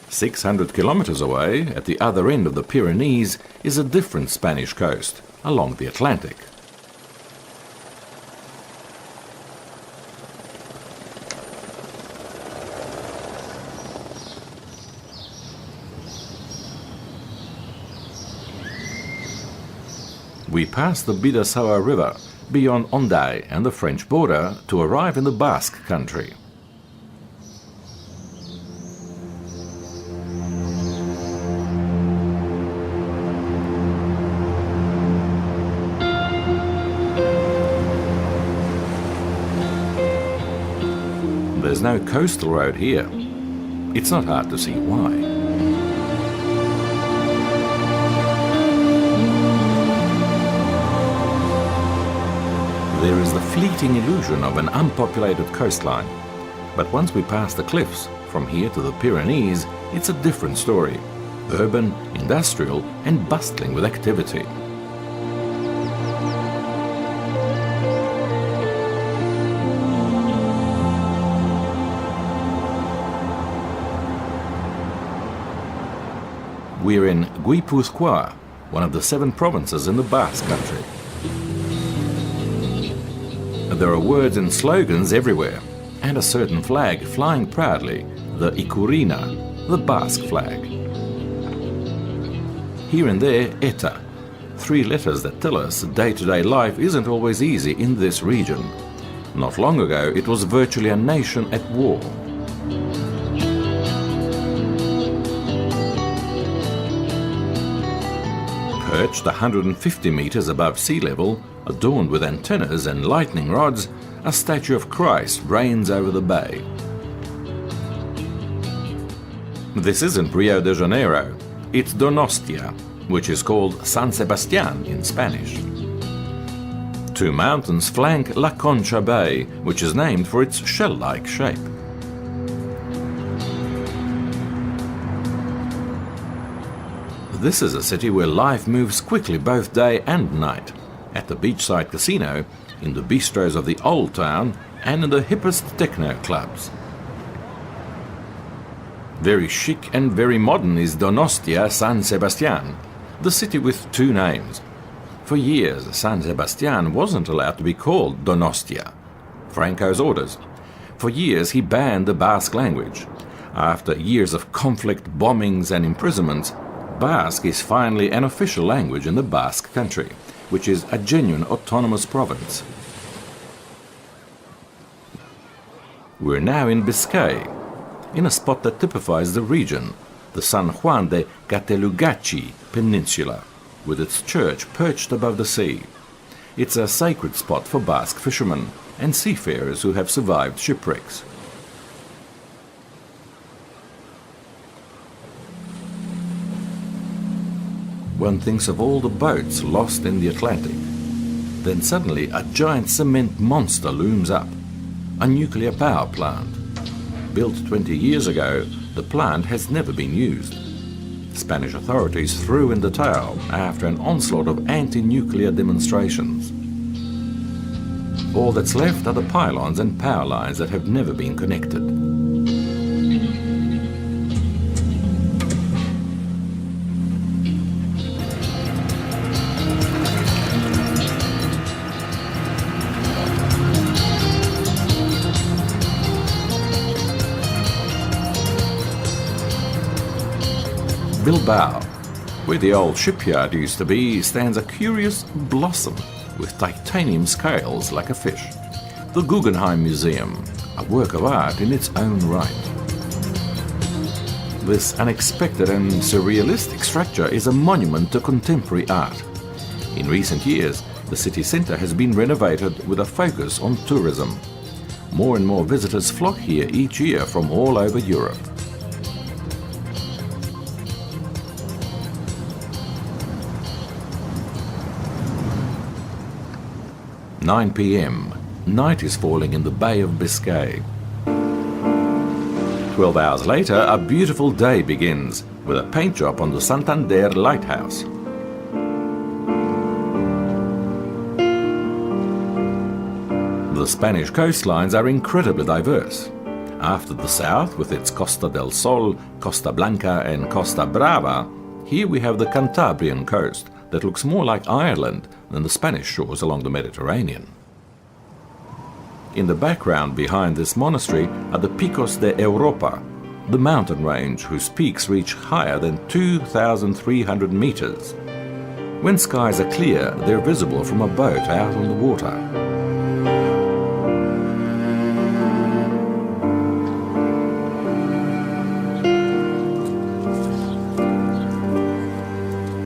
600 kilometers away, at the other end of the Pyrenees, is a different Spanish coast, along the Atlantic. We pass the Bidasoa River, beyond Hendaye and the French border, to arrive in the Basque country. There's no coastal road here. It's not hard to see why. There is the fleeting illusion of an unpopulated coastline. But once we pass the cliffs, from here to the Pyrenees, it's a different story. Urban, industrial, and bustling with activity. We're in Guipuzcoa, one of the 7 provinces in the Basque country. There are words and slogans everywhere, and a certain flag flying proudly, the Ikurrina, the Basque flag. Here and there, ETA, 3 letters that tell us day-to-day life isn't always easy in this region. Not long ago, it was virtually a nation at war. Perched 150 meters above sea level, adorned with antennas and lightning rods, a statue of Christ reigns over the bay. This isn't Rio de Janeiro, it's Donostia, which is called San Sebastián in Spanish. 2 mountains flank La Concha Bay, which is named for its shell-like shape. This is a city where life moves quickly both day and night. At the beachside casino, in the bistros of the old town, and in the hippest techno clubs. Very chic and very modern is Donostia San Sebastián, the city with 2 names. For years, San Sebastián wasn't allowed to be called Donostia. Franco's orders. For years, he banned the Basque language. After years of conflict, bombings and imprisonments, Basque is finally an official language in the Basque country, which is a genuine autonomous province. We're now in Biscay, in a spot that typifies the region, the San Juan de Gatelugachi Peninsula, with its church perched above the sea. It's a sacred spot for Basque fishermen and seafarers who have survived shipwrecks. One thinks of all the boats lost in the Atlantic. Then suddenly a giant cement monster looms up, a nuclear power plant. Built 20 years ago, the plant has never been used. Spanish authorities threw in the towel after an onslaught of anti-nuclear demonstrations. All that's left are the pylons and power lines that have never been connected. Bilbao, where the old shipyard used to be, stands a curious blossom with titanium scales like a fish. The Guggenheim Museum, a work of art in its own right. This unexpected and surrealistic structure is a monument to contemporary art. In recent years, the city centre has been renovated with a focus on tourism. More and more visitors flock here each year from all over Europe. 9 p.m. Night is falling in the Bay of Biscay. 12 hours later, a beautiful day begins with a paint job on the Santander Lighthouse. The Spanish coastlines are incredibly diverse. After the south, with its Costa del Sol, Costa Blanca and Costa Brava, here we have the Cantabrian coast that looks more like Ireland than the Spanish shores along the Mediterranean. In the background behind this monastery are the Picos de Europa, the mountain range whose peaks reach higher than 2,300 meters. When skies are clear, they're visible from a boat out on the water.